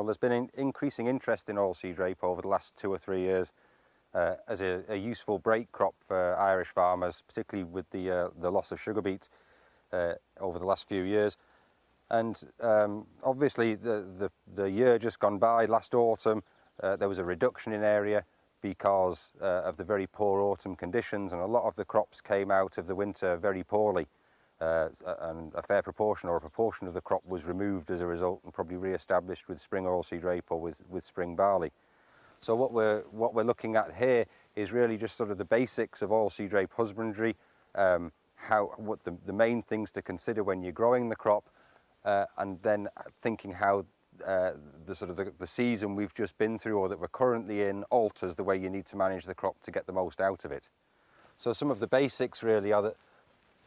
Well, there's been increasing interest in oilseed rape over the last 2 or 3 years as a useful break crop for Irish farmers, particularly with the loss of sugar beet over the last few years. And obviously the year just gone by, last autumn, there was a reduction in area because of the very poor autumn conditions, and a lot of the crops came out of the winter very poorly. And a fair proportion or a proportion of the crop was removed as a result and probably re-established with spring oilseed rape or with spring barley. So what we're looking at here is really just sort of the basics of oilseed rape husbandry, what the main things to consider when you're growing the crop, and then thinking how the season we've just been through or that we're currently in alters the way you need to manage the crop to get the most out of it. So some of the basics really are that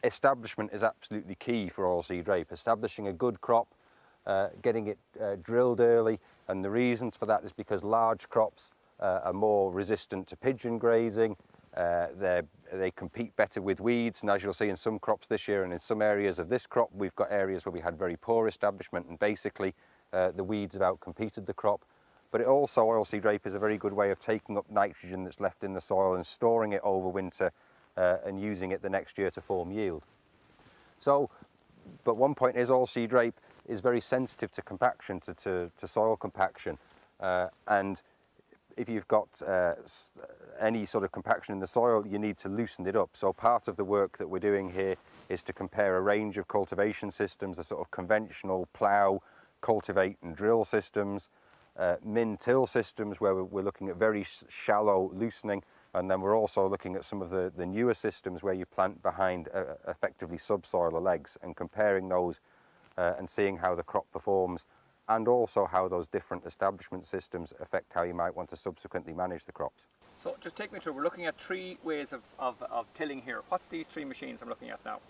establishment is absolutely key for oilseed rape. Establishing a good crop, getting it drilled early, and the reasons for that is because large crops are more resistant to pigeon grazing. They compete better with weeds, and as you'll see in some crops this year and in some areas of this crop, we've got areas where we had very poor establishment and basically the weeds have outcompeted the crop. But it also, oilseed rape is a very good way of taking up nitrogen that's left in the soil and storing it over winter and using it the next year to form yield. So, but one point is oilseed rape is very sensitive to compaction, to soil compaction, and if you've got any sort of compaction in the soil, you need to loosen it up. So part of the work that we're doing here is to compare a range of cultivation systems, the sort of conventional plough, cultivate and drill systems, min-till systems where we're looking at very shallow loosening, and then we're also looking at some of the newer systems where you plant behind effectively subsoil legs, and comparing those and seeing how the crop performs, and also how those different establishment systems affect how you might want to subsequently manage the crops. So just take me through, we're looking at 3 ways of tilling here. What's these 3 machines I'm looking at now?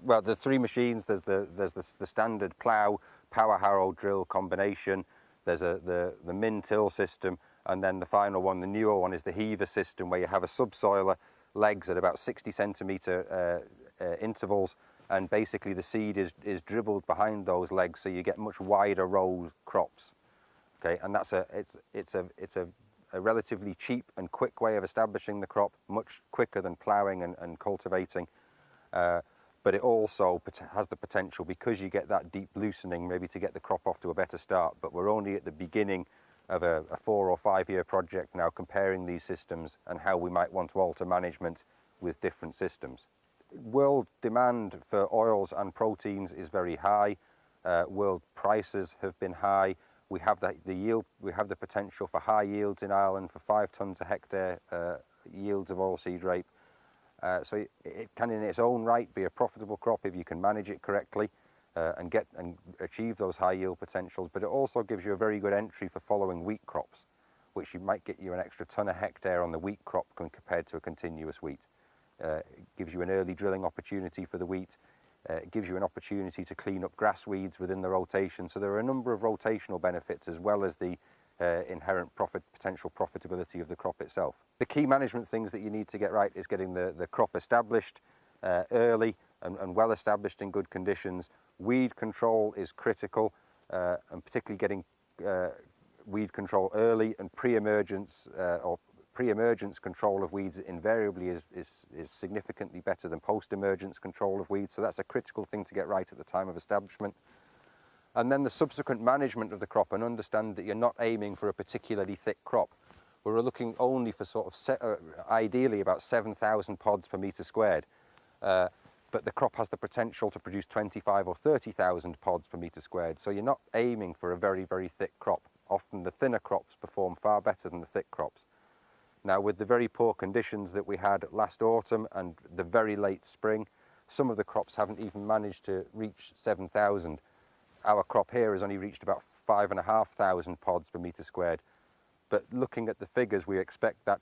Well, the 3 machines, there's the standard plough, power harrow drill combination, there's the min-till system, and then the final one, the newer one, is the heaver system, where you have a subsoiler, legs at about 60 centimetre intervals, and basically the seed is dribbled behind those legs, so you get much wider row crops. Okay, and it's a relatively cheap and quick way of establishing the crop, much quicker than ploughing and cultivating. But it also has the potential, because you get that deep loosening, maybe to get the crop off to a better start. But we're only at the beginning of a 4 or 5 year project now, comparing these systems and how we might want to alter management with different systems. World demand for oils and proteins is very high. World prices have been high. We have the yield. We have the potential for high yields in Ireland, for 5 tonnes a hectare yields of oilseed rape. So it can in its own right be a profitable crop if you can manage it correctly and achieve those high yield potentials, but it also gives you a very good entry for following wheat crops, which you might get you an extra tonne a hectare on the wheat crop compared to a continuous wheat. It gives you an early drilling opportunity for the wheat. It gives you an opportunity to clean up grass weeds within the rotation. So there are a number of rotational benefits, as well as the inherent potential profitability of the crop itself. The key management things that you need to get right is getting the crop established early and well established in good conditions. Weed control is critical, and particularly getting weed control early, and pre-emergence control of weeds invariably is significantly better than post-emergence control of weeds. So that's a critical thing to get right at the time of establishment. And then the subsequent management of the crop, and understand that you're not aiming for a particularly thick crop. We're looking only for sort of ideally about 7,000 pods per metre squared. But the crop has the potential to produce 25 or 30,000 pods per metre squared. So you're not aiming for a very, very thick crop. Often the thinner crops perform far better than the thick crops. Now, with the very poor conditions that we had last autumn and the very late spring, some of the crops haven't even managed to reach 7,000. Our crop here has only reached about 5,500 pods per metre squared. But looking at the figures, we expect that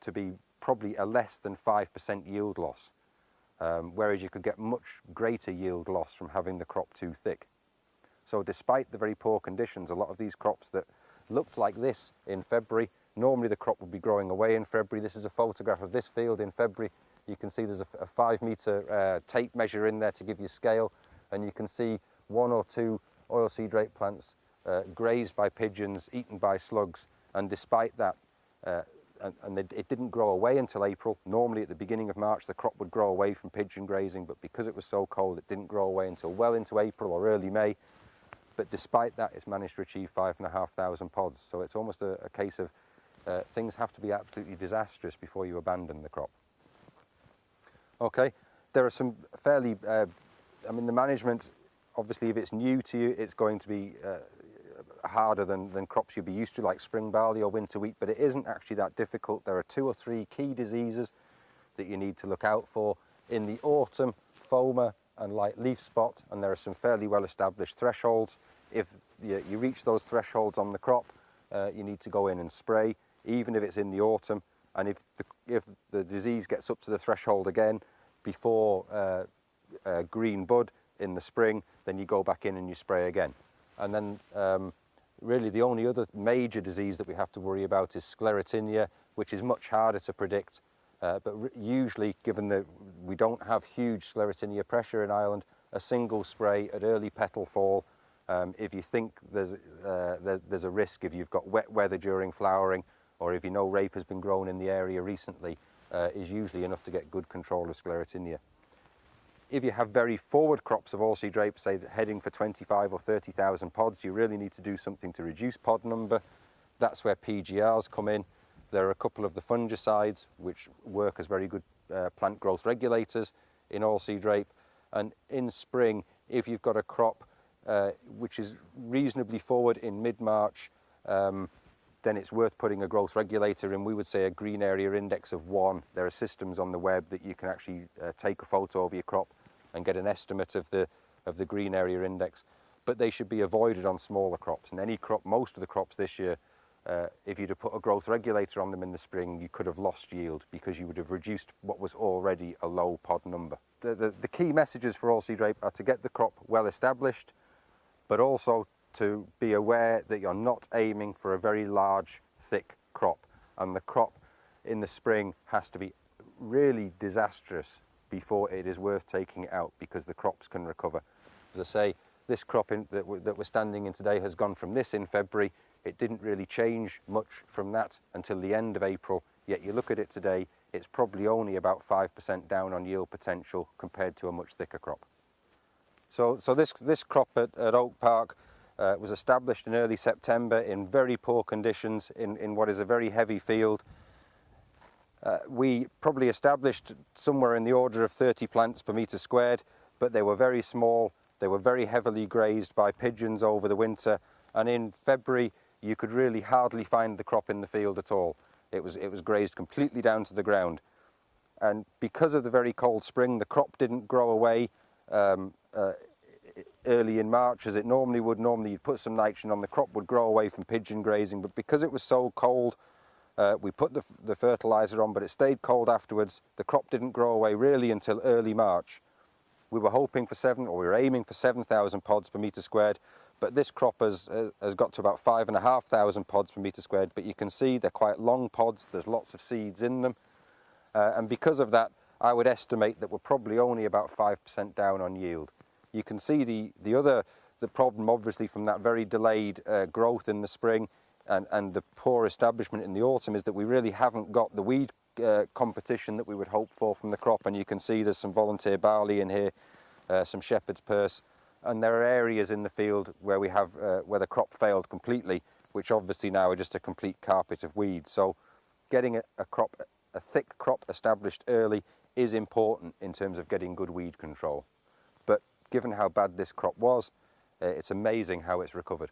to be probably a less than 5% yield loss, whereas you could get much greater yield loss from having the crop too thick. So despite the very poor conditions, a lot of these crops that looked like this in February, normally the crop would be growing away in February. This is a photograph of this field in February. You can see there's a 5 metre tape measure in there to give you scale, and you can see 1 or 2 oilseed rape plants grazed by pigeons, eaten by slugs, and despite that, it didn't grow away until April. Normally at the beginning of March the crop would grow away from pigeon grazing, but because it was so cold it didn't grow away until well into April or early May. But despite that, it's managed to achieve 5,500 pods. So it's almost a case of things have to be absolutely disastrous before you abandon the crop. Okay, there are some fairly, I mean, the management, obviously if it's new to you, it's going to be harder than crops you'll be used to, like spring barley or winter wheat, but it isn't actually that difficult. There are 2 or 3 key diseases that you need to look out for. In the autumn, foamer and light leaf spot, and there are some fairly well established thresholds. If you reach those thresholds on the crop, you need to go in and spray, even if it's in the autumn. And if the disease gets up to the threshold again before green bud in the spring, then you go back in and you spray again. And then really the only other major disease that we have to worry about is sclerotinia, which is much harder to predict. But usually, given that we don't have huge sclerotinia pressure in Ireland, a single spray at early petal fall, if you think there's a risk, if you've got wet weather during flowering, or if you know rape has been grown in the area recently, is usually enough to get good control of sclerotinia. If you have very forward crops of oilseed rape, say heading for 25 or 30,000 pods, you really need to do something to reduce pod number. That's where PGRs come in. There are a couple of the fungicides which work as very good plant growth regulators in oilseed rape. And in spring, if you've got a crop which is reasonably forward in mid-March, then it's worth putting a growth regulator in. We would say a green area index of 1. There are systems on the web that you can actually take a photo of your crop and get an estimate of the green area index. But they should be avoided on smaller crops. And any crop, most of the crops this year, if you'd have put a growth regulator on them in the spring, you could have lost yield because you would have reduced what was already a low pod number. The key messages for oilseed rape are to get the crop well established, but also to be aware that you're not aiming for a very large, thick crop. And the crop in the spring has to be really disastrous before it is worth taking it out, because the crops can recover. As I say, this crop that we're standing in today has gone from this in February. It didn't really change much from that until the end of April, yet you look at it today, it's probably only about 5% down on yield potential compared to a much thicker crop. So this crop at Oak Park was established in early September in very poor conditions in what is a very heavy field. We probably established somewhere in the order of 30 plants per metre squared, but they were very small. They were very heavily grazed by pigeons over the winter, and in February you could really hardly find the crop in the field at all. It was grazed completely down to the ground. And because of the very cold spring, the crop didn't grow away early in March as it normally would. Normally you'd put some nitrogen on, the crop would grow away from pigeon grazing, but because it was so cold, we put the fertiliser on, but it stayed cold afterwards. The crop didn't grow away really until early March. We were hoping for we were aiming for 7,000 pods per metre squared, but this crop has got to about 5,500 pods per metre squared. But you can see they're quite long pods, there's lots of seeds in them, and because of that I would estimate that we're probably only about 5% down on yield. You can see the problem obviously from that very delayed growth in the spring and the poor establishment in the autumn is that we really haven't got the weed competition that we would hope for from the crop. And you can see there's some volunteer barley in here, some shepherd's purse, and there are areas in the field where we have where the crop failed completely, which obviously now are just a complete carpet of weeds. So getting a thick crop established early is important in terms of getting good weed control. But given how bad this crop was, it's amazing how it's recovered.